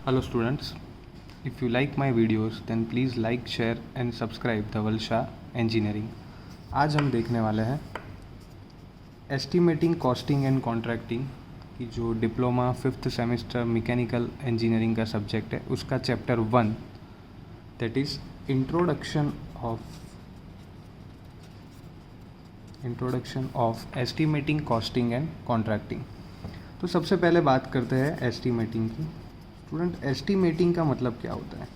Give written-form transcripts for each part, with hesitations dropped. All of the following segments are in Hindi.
Hello students, if you like my videos then please like, share and subscribe Dhaval Shah engineering. आज हम देखने वाले हैं एस्टिमेटिंग कॉस्टिंग एंड कॉन्ट्रैक्टिंग की जो diploma 5th semester mechanical engineering का सब्जेक्ट है उसका chapter 1 that is introduction of estimating costing and contracting. तो सबसे पहले बात करते हैं एस्टिमेटिंग की। स्टूडेंट, एस्टिमेटिंग का मतलब क्या होता है?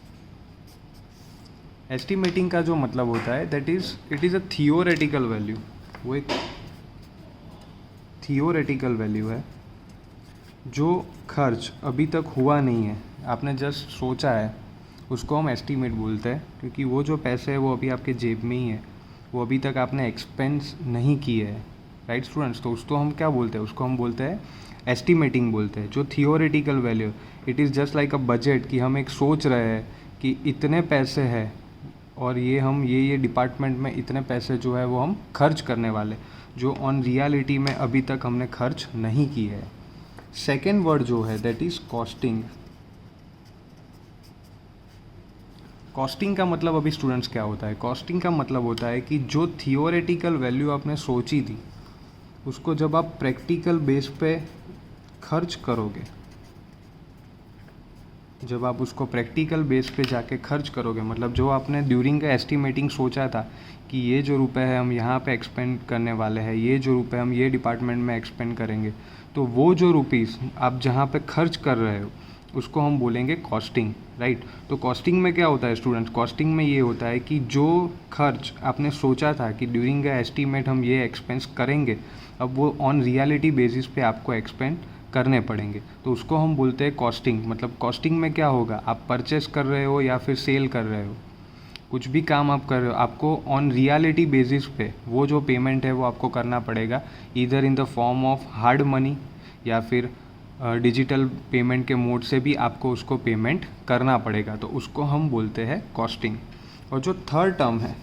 एस्टिमेटिंग का जो मतलब होता है that is it is a theoretical value. वो एक थियोरेटिकल वैल्यू है जो खर्च अभी तक हुआ नहीं है, आपने जस्ट सोचा है, उसको हम एस्टिमेट बोलते हैं। क्योंकि वो जो पैसे है वो अभी आपके जेब में ही है, वो अभी तक आपने एक्सपेंस नहीं किए है, राइट स्टूडेंट्स? तो उसको हम क्या बोलते हैं? उसको हम बोलते हैं एस्टिमेटिंग बोलते हैं। जो theoretical value, it is just like a budget, कि हम एक सोच रहे हैं कि इतने पैसे हैं और ये हम ये डिपार्टमेंट में इतने पैसे जो है वो हम खर्च करने वाले, जो ऑन रियलिटी में अभी तक हमने खर्च नहीं किए है। सेकेंड वर्ड जो है दैट इज़ कॉस्टिंग। कॉस्टिंग का मतलब अभी स्टूडेंट्स क्या होता है? कॉस्टिंग का मतलब होता है कि जो थियोरेटिकल वैल्यू आपने सोची थी उसको जब आप प्रैक्टिकल बेस पे खर्च करोगे, जब आप उसको प्रैक्टिकल बेस पे जाके खर्च करोगे, मतलब जो आपने ड्यूरिंग का एस्टिमेटिंग सोचा था कि ये जो रुपए है हम यहाँ पे एक्सपेंड करने वाले हैं, ये जो रुपए हम ये डिपार्टमेंट में एक्सपेंड करेंगे, तो वो जो रुपीस आप जहाँ पे खर्च कर रहे हो उसको हम बोलेंगे कॉस्टिंग, राइट? तो कॉस्टिंग में क्या होता है स्टूडेंट्स? कॉस्टिंग में ये होता है कि जो खर्च आपने सोचा था कि ड्यूरिंग का एस्टिमेट हम ये एक्सपेंस करेंगे, अब वो ऑन रियलिटी बेसिस पे आपको एक्सपेंड करने पड़ेंगे, तो उसको हम बोलते हैं कॉस्टिंग। मतलब कॉस्टिंग में क्या होगा, आप परचेस कर रहे हो या फिर सेल कर रहे हो, कुछ भी काम आप कर रहे हो, आपको ऑन रियलिटी बेसिस पे वो जो पेमेंट है वो आपको करना पड़ेगा, either in the form of hard money या फिर डिजिटल पेमेंट के मोड से भी आपको उसको पेमेंट करना पड़ेगा, तो उसको हम बोलते हैं कॉस्टिंग। और जो थर्ड टर्म है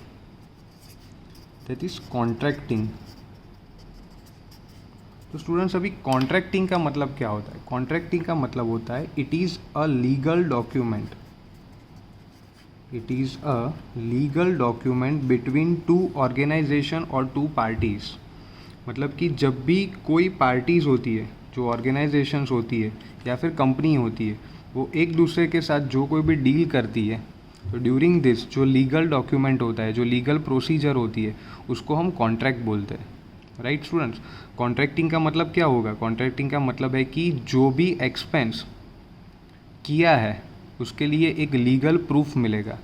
दैट इज़ कॉन्ट्रैक्टिंग। तो स्टूडेंट्स, अभी कॉन्ट्रैक्टिंग का मतलब क्या होता है? कॉन्ट्रैक्टिंग का मतलब होता है it is a legal document, it is a legal document between two organization और टू पार्टीज़। मतलब कि जब भी कोई पार्टीज़ होती है, जो ऑर्गेनाइजेशंस होती है या फिर कंपनी होती है, वो एक दूसरे के साथ जो कोई भी डील करती है, तो ड्यूरिंग दिस जो लीगल डॉक्यूमेंट होता है, जो लीगल प्रोसीजर होती है, उसको हम कॉन्ट्रैक्ट बोलते हैं, राइट स्टूडेंट्स? कॉन्ट्रैक्टिंग का मतलब क्या होगा? कॉन्ट्रैक्टिंग का मतलब है कि जो भी एक्सपेंस किया है उसके लिए एक लीगल प्रूफ मिलेगा,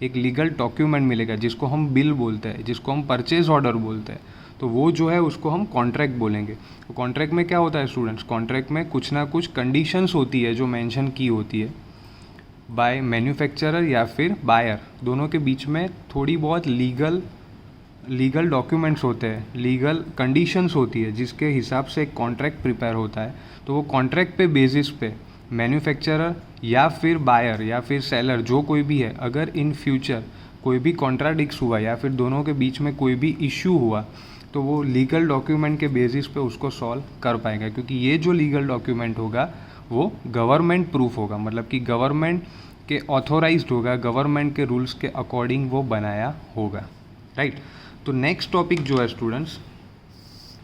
एक लीगल डॉक्यूमेंट मिलेगा, जिसको हम बिल बोलते हैं, जिसको हम परचेज ऑर्डर बोलते हैं, तो वो जो है उसको हम कॉन्ट्रैक्ट बोलेंगे। तो कॉन्ट्रैक्ट में क्या होता है स्टूडेंट्स? कॉन्ट्रैक्ट में कुछ ना कुछ कंडीशंस होती है जो मेंशन की होती है बाय मैन्युफैक्चरर या फिर बायर, दोनों के बीच में थोड़ी बहुत लीगल डॉक्यूमेंट्स होते हैं, लीगल कंडीशंस होती है, जिसके हिसाब से एक कॉन्ट्रैक्ट प्रिपेयर होता है। तो वो कॉन्ट्रैक्ट पे बेसिस पे मैन्युफैक्चरर या फिर बायर या फिर सेलर, जो कोई भी है, अगर इन फ्यूचर कोई भी कॉन्ट्राडिक्स हुआ या फिर दोनों के बीच में कोई भी इश्यू हुआ, तो वो लीगल डॉक्यूमेंट के बेसिस पे उसको सॉल्व कर पाएगा। क्योंकि ये जो लीगल डॉक्यूमेंट होगा वो गवर्नमेंट प्रूफ होगा, मतलब कि गवर्नमेंट के ऑथोराइज्ड होगा, गवर्नमेंट के रूल्स के अकॉर्डिंग वो बनाया होगा, राइट? तो नेक्स्ट टॉपिक जो है students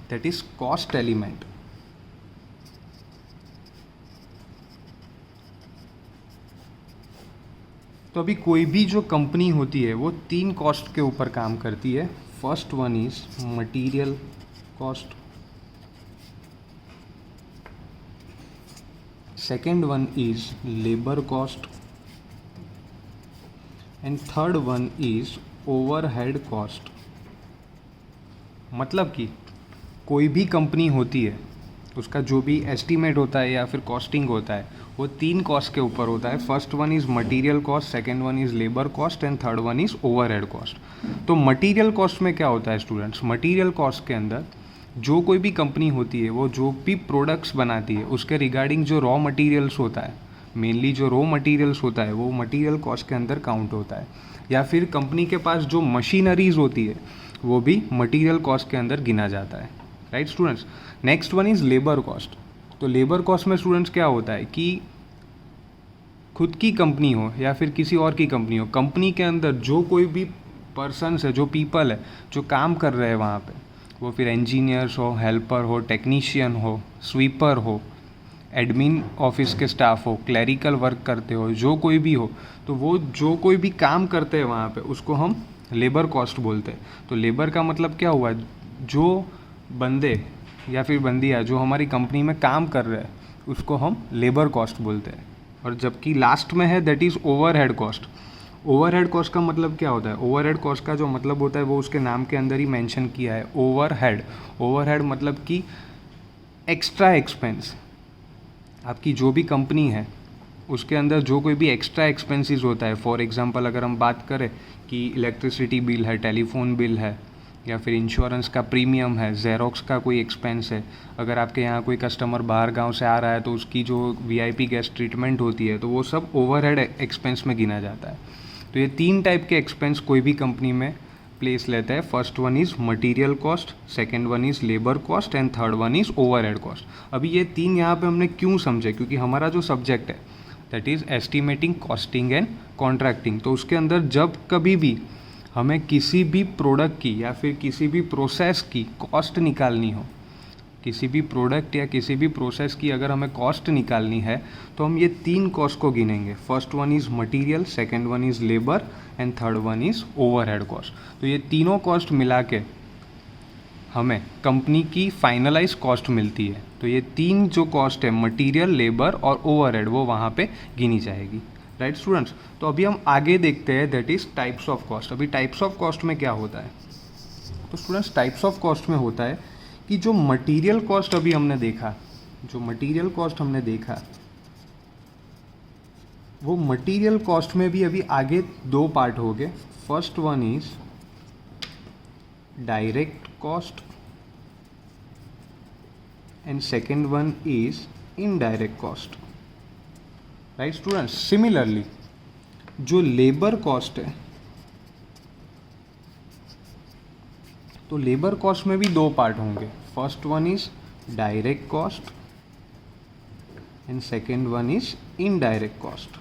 that is cost element. तो अभी कोई भी जो कंपनी होती है वो 3 कॉस्ट के ऊपर काम करती है। First one is material cost, second one is labour cost and third one is overhead cost. मतलब कि कोई भी कंपनी होती है उसका जो भी एस्टीमेट होता है या फिर कॉस्टिंग होता है वो 3 कॉस्ट के ऊपर होता है। First one is material cost, second one is labour cost and third one is overhead cost. तो मटेरियल कॉस्ट में क्या होता है स्टूडेंट्स? मटेरियल कॉस्ट के अंदर जो कोई भी कंपनी होती है वो जो भी प्रोडक्ट्स बनाती है उसके रिगार्डिंग जो रॉ मटेरियल्स होता है, मेनली जो रॉ मटेरियल्स होता है वो मटेरियल कॉस्ट के अंदर काउंट होता है। या फिर कंपनी के पास जो मशीनरीज होती है वो भी मटेरियल कॉस्ट के अंदर गिना जाता है, right students? Next one is labour cost. तो लेबर कॉस्ट में स्टूडेंट्स क्या होता है कि खुद की कंपनी हो या फिर किसी और की कंपनी हो, कंपनी के अंदर जो कोई भी पर्सन्स है, जो पीपल है, जो काम कर रहे हैं वहाँ पे, वो फिर इंजीनियर्स हो, हेल्पर हो, टेक्नीशियन हो, स्वीपर हो, एडमिन ऑफिस के स्टाफ हो, क्लरिकल वर्क करते हो, जो कोई भी हो, तो वो जो कोई भी काम करते हैं वहाँ पे उसको हम लेबर कॉस्ट बोलते हैं। तो लेबर का मतलब क्या हुआ, जो बंदे या फिर बंदियाँ जो हमारी कंपनी में काम कर रहे हैं उसको हम लेबर कॉस्ट बोलते हैं। और जबकि लास्ट में है that is overhead cost. Overhead cost का मतलब क्या होता है, ओवरहेड कॉस्ट का जो मतलब होता है वो उसके नाम के अंदर ही मेंशन किया है, ओवरहेड। ओवरहेड मतलब कि एक्स्ट्रा एक्सपेंस। आपकी जो भी कंपनी है उसके अंदर जो कोई भी एक्स्ट्रा एक्सपेंसेस होता है, फॉर एग्जांपल अगर हम बात करें कि इलेक्ट्रिसिटी बिल है, टेलीफोन बिल है, या फिर इंश्योरेंस का प्रीमियम है, जेरोक्स का कोई एक्सपेंस है, अगर आपके यहाँ कोई कस्टमर बाहर गांव से आ रहा है तो उसकी जो वीआईपी गेस्ट ट्रीटमेंट होती है तो वो सब ओवरहेड एक्सपेंस में गिना जाता है। तो ये 3 टाइप के एक्सपेंस कोई भी कंपनी में प्लेस लेता है। First one is material cost, second one is labour cost and third one is overhead cost. अभी ये 3 यहाँ पे हमने क्यों समझे, क्योंकि हमारा जो सब्जेक्ट है that is estimating, costing and contracting. तो उसके अंदर जब कभी भी हमें किसी भी प्रोडक्ट की या फिर किसी भी प्रोसेस की कॉस्ट निकालनी हो, किसी भी प्रोडक्ट या किसी भी प्रोसेस की अगर हमें कॉस्ट निकालनी है तो हम ये 3 कॉस्ट को गिनेंगे। First one is material, second one is labour and third one is overhead cost. तो ये तीनों कॉस्ट मिला के हमें कंपनी की फाइनलाइज कॉस्ट मिलती है। तो ये 3 जो कॉस्ट है, मटेरियल, लेबर और ओवरहेड, वो वहाँ पे गिनी जाएगी। राइट स्टूडेंट्स, तो अभी हम आगे देखते हैं that is types of cost. अभी टाइप्स ऑफ कॉस्ट में क्या होता है, तो स्टूडेंट्स टाइप्स ऑफ कॉस्ट में होता है कि जो मटेरियल कॉस्ट अभी हमने देखा, जो मटेरियल कॉस्ट हमने देखा, वो मटेरियल कॉस्ट में भी अभी आगे 2 पार्ट हो गए। First one is direct cost and second one is indirect cost. Right students, similarly जो लेबर कॉस्ट है, तो लेबर कॉस्ट में भी 2 पार्ट होंगे। First one is direct cost and second one is indirect cost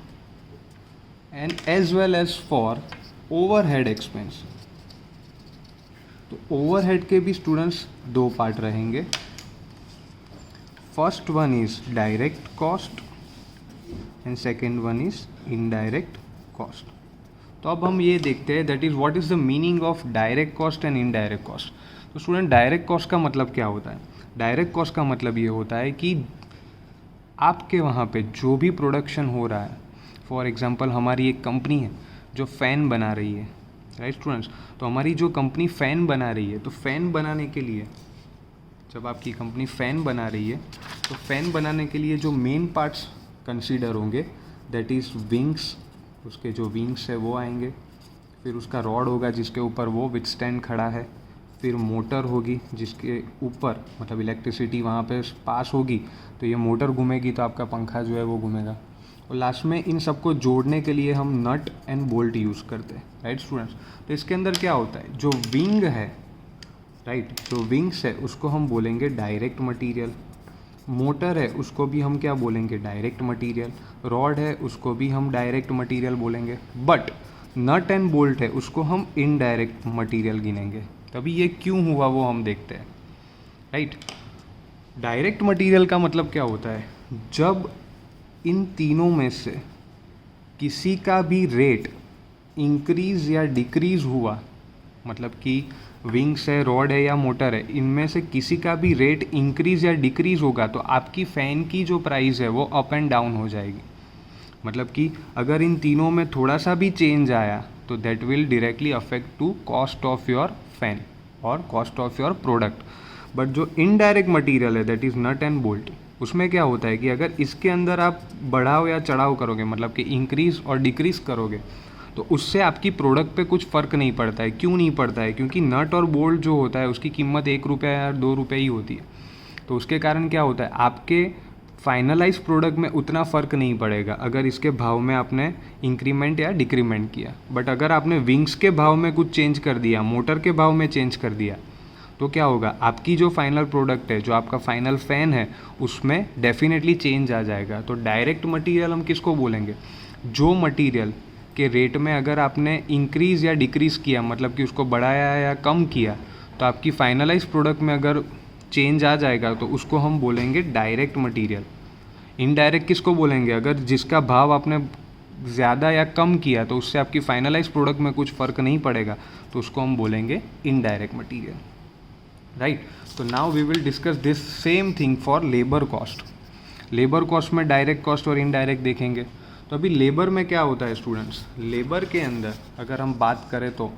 and as well as for overhead expense. तो ओवरहेड के भी स्टूडेंट्स 2 पार्ट रहेंगे। First one is direct cost and second one is indirect cost. तो अब हम ये देखते हैं that is what is the meaning of direct cost and indirect cost. तो स्टूडेंट, डायरेक्ट कॉस्ट का मतलब क्या होता है? डायरेक्ट कॉस्ट का मतलब ये होता है कि आपके वहाँ पे जो भी प्रोडक्शन हो रहा है, फॉर एग्जांपल हमारी एक कंपनी है जो फ़ैन बना रही है, राइट स्टूडेंट्स। तो हमारी जो कंपनी फ़ैन बना रही है, तो फ़ैन बनाने के लिए, जब आपकी कंपनी फ़ैन बना रही है तो फ़ैन बनाने के लिए जो मेन पार्ट्स कंसीडर होंगे दैट इज़ विंग्स, उसके जो विंग्स है वो आएंगे, फिर उसका रॉड होगा जिसके ऊपर वो विथस्टैंड खड़ा है, फिर मोटर होगी जिसके ऊपर मतलब इलेक्ट्रिसिटी वहाँ पे पास होगी तो ये मोटर घूमेगी तो आपका पंखा जो है वो घूमेगा, और लास्ट में इन सबको जोड़ने के लिए हम नट एंड बोल्ट यूज़ करते हैं। राइट स्टूडेंट्स, तो इसके अंदर क्या होता है, जो विंग है, राइट, जो विंग्स है उसको हम बोलेंगे डायरेक्ट मटीरियल, मोटर है उसको भी हम क्या बोलेंगे, डायरेक्ट मटेरियल, रॉड है उसको भी हम डायरेक्ट मटेरियल बोलेंगे, बट नट एंड बोल्ट है उसको हम इनडायरेक्ट मटेरियल गिनेंगे। तभी ये क्यों हुआ वो हम देखते हैं। राइट, डायरेक्ट मटेरियल का मतलब क्या होता है, जब इन तीनों में से किसी का भी रेट इंक्रीज या डिक्रीज हुआ, मतलब कि विंग्स है, रॉड है या मोटर है, इनमें से किसी का भी रेट इंक्रीज या डिक्रीज होगा तो आपकी फ़ैन की जो प्राइस है वो अप एंड डाउन हो जाएगी। मतलब कि अगर इन तीनों में थोड़ा सा भी चेंज आया तो that will directly affect to cost of your fan और cost of your product. But जो इनडायरेक्ट मटीरियल है that is nut and bolt, उसमें क्या होता है कि अगर इसके अंदर आप बढ़ाव या चढ़ाव करोगे, मतलब कि इंक्रीज़ और डिक्रीज़ करोगे, तो उससे आपकी प्रोडक्ट पे कुछ फ़र्क नहीं पड़ता है। क्यों नहीं पड़ता है? क्योंकि नट और बोल्ट जो होता है उसकी कीमत 1 रुपया या 2 रुपये ही होती है। तो उसके कारण क्या होता है, आपके फाइनलाइज प्रोडक्ट में उतना फ़र्क नहीं पड़ेगा अगर इसके भाव में आपने इंक्रीमेंट या डिक्रीमेंट किया। बट अगर आपने विंग्स के भाव में कुछ चेंज कर दिया, मोटर के भाव में चेंज कर दिया, तो क्या होगा, आपकी जो फाइनल प्रोडक्ट है, जो आपका फाइनल फैन है, उसमें डेफिनेटली चेंज आ जाएगा। तो डायरेक्ट मटेरियल हम किसको बोलेंगे, जो मटेरियल के रेट में अगर आपने इंक्रीज़ या डिक्रीज़ किया, मतलब कि उसको बढ़ाया या कम किया, तो आपकी फाइनलाइज प्रोडक्ट में अगर चेंज आ जाएगा तो उसको हम बोलेंगे डायरेक्ट मटेरियल। इनडायरेक्ट किसको बोलेंगे, अगर जिसका भाव आपने ज़्यादा या कम किया तो उससे आपकी फाइनलाइज प्रोडक्ट में कुछ फ़र्क नहीं पड़ेगा, तो उसको हम बोलेंगे इनडायरेक्ट मटेरियल, राइट। तो now we will discuss this same thing for labour cost. Labour cost में डायरेक्ट कॉस्ट और इनडायरेक्ट देखेंगे। तो अभी लेबर में क्या होता है स्टूडेंट्स, लेबर के अंदर अगर हम बात करें तो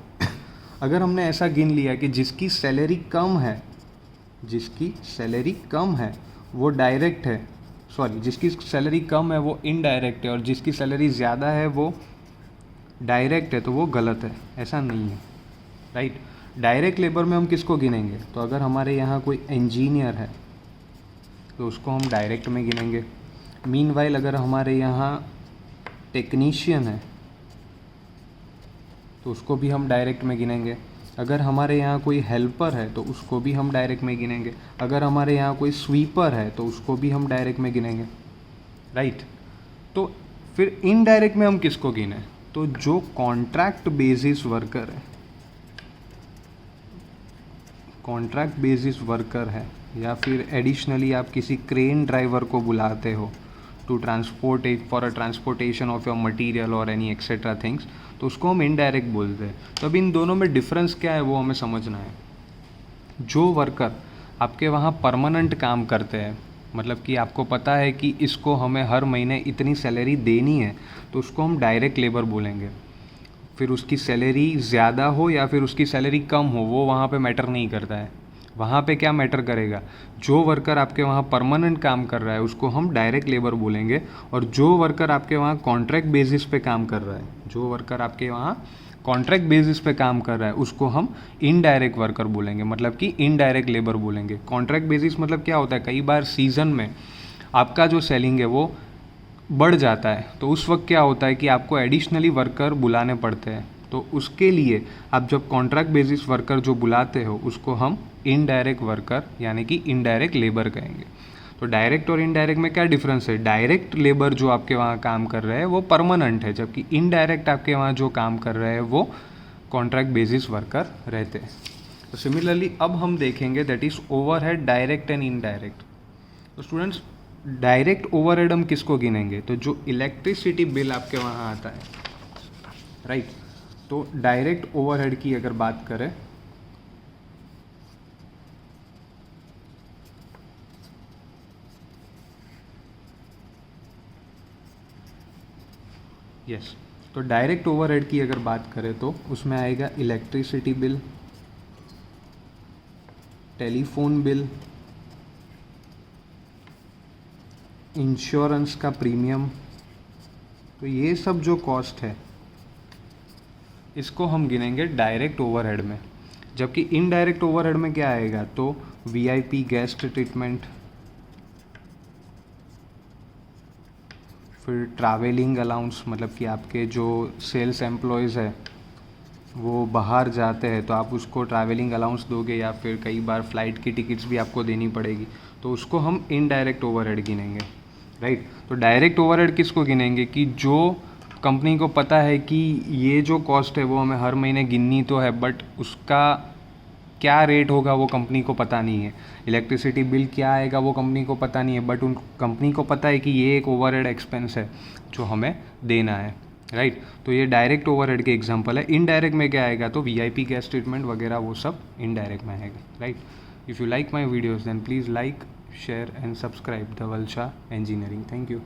अगर हमने ऐसा गिन लिया कि जिसकी सैलरी कम है, जिसकी सैलरी कम है वो डायरेक्ट है, सॉरी जिसकी सैलरी कम है वो इनडायरेक्ट है, और जिसकी सैलरी ज़्यादा है वो डायरेक्ट है, तो वो गलत है, ऐसा नहीं है, राइट। डायरेक्ट लेबर में हम किसको गिनेंगे, तो अगर हमारे यहाँ कोई इंजीनियर है तो उसको हम डायरेक्ट में गिनेंगे। मीनवाइल अगर हमारे यहाँ टेक्नीशियन है तो उसको भी हम डायरेक्ट में गिनेंगे। अगर हमारे यहाँ कोई हेल्पर है तो उसको भी हम डायरेक्ट में गिनेंगे। अगर हमारे यहाँ कोई स्वीपर है तो उसको भी हम डायरेक्ट में गिनेंगे, राइट। तो फिर इनडायरेक्ट में हम किसको गिने, तो जो कॉन्ट्रैक्ट बेसिस वर्कर है, कॉन्ट्रैक्ट बेसिस वर्कर है, या फिर एडिशनली आप किसी क्रेन ड्राइवर को बुलाते हो to transport for a transportation of your material और एनी एक्सेट्रा थिंग्स, तो उसको हम इनडायरेक्ट बोलते हैं। तो अब इन दोनों में डिफरेंस क्या है वो हमें समझना है। जो वर्कर आपके वहाँ परमानेंट काम करते हैं, मतलब कि आपको पता है कि इसको हमें हर महीने इतनी सैलरी देनी है, तो उसको हम डायरेक्ट लेबर बोलेंगे। फिर उसकी सैलरी ज़्यादा हो या फिर उसकी सैलरी कम हो, वो वहाँ पे मैटर नहीं करता है। वहाँ पे क्या मैटर करेगा, जो वर्कर आपके वहाँ परमानेंट काम कर रहा है उसको हम डायरेक्ट लेबर बोलेंगे, और जो वर्कर आपके वहाँ कॉन्ट्रैक्ट बेसिस पे काम कर रहा है, जो वर्कर आपके वहाँ कॉन्ट्रैक्ट बेसिस पे काम कर रहा है उसको हम इनडायरेक्ट वर्कर बोलेंगे, मतलब कि इनडायरेक्ट लेबर बोलेंगे। कॉन्ट्रैक्ट बेसिस मतलब क्या होता है, कई बार सीज़न में आपका जो सेलिंग है वो बढ़ जाता है, तो उस वक्त क्या होता है कि आपको एडिशनली वर्कर बुलाने पड़ते हैं, तो उसके लिए आप जब कॉन्ट्रैक्ट बेसिस वर्कर जो बुलाते हो उसको हम इनडायरेक्ट वर्कर यानी कि इनडायरेक्ट लेबर कहेंगे। तो डायरेक्ट और इनडायरेक्ट में क्या डिफरेंस है, डायरेक्ट लेबर जो आपके वहाँ काम कर रहे हैं वो परमानेंट है, जबकि इनडायरेक्ट आपके वहाँ जो काम कर रहे हैं वो कॉन्ट्रैक्ट बेसिस वर्कर रहते हैं। तो सिमिलरली अब हम देखेंगे that is overhead direct and indirect. तो स्टूडेंट्स डायरेक्ट ओवरहेड हम किसको गिनेंगे, तो जो इलेक्ट्रिसिटी बिल आपके वहाँ आता है, राइट। तो डायरेक्ट ओवरहेड की अगर बात करें यस, तो डायरेक्ट ओवरहेड की अगर बात करें तो उसमें आएगा electricity bill, telephone bill, insurance का प्रीमियम। तो ये सब जो कॉस्ट है इसको हम गिनेंगे डायरेक्ट ओवरहेड में। जबकि इनडायरेक्ट ओवरहेड में क्या आएगा, तो वीआईपी गेस्ट ट्रीटमेंट, फिर ट्रैवलिंग अलाउंस, मतलब कि आपके जो सेल्स एम्प्लॉयज़ है वो बाहर जाते हैं तो आप उसको ट्रैवलिंग अलाउंस दोगे, या फिर कई बार फ़्लाइट की टिकट्स भी आपको देनी पड़ेगी, तो उसको हम इनडायरेक्ट ओवरहेड गिनेंगे, राइट। तो डायरेक्ट ओवरहेड किसको गिनेंगे, कि जो कंपनी को पता है कि ये जो कॉस्ट है वो हमें हर महीने गिननी तो है, बट उसका क्या रेट होगा वो कंपनी को पता नहीं है, इलेक्ट्रिसिटी बिल क्या आएगा वो कंपनी को पता नहीं है, बट उन कंपनी को पता है कि ये एक ओवरहेड एक्सपेंस है जो हमें देना है, राइट। तो ये डायरेक्ट ओवरहेड के एग्जांपल है। इनडायरेक्ट में क्या आएगा, तो वीआईपी गैस ट्रीटमेंट वगैरह वो सब इनडायरेक्ट में आएगा, right. If you like my videos then please like, share and subscribe Dhaval Shah engineering. Thank you.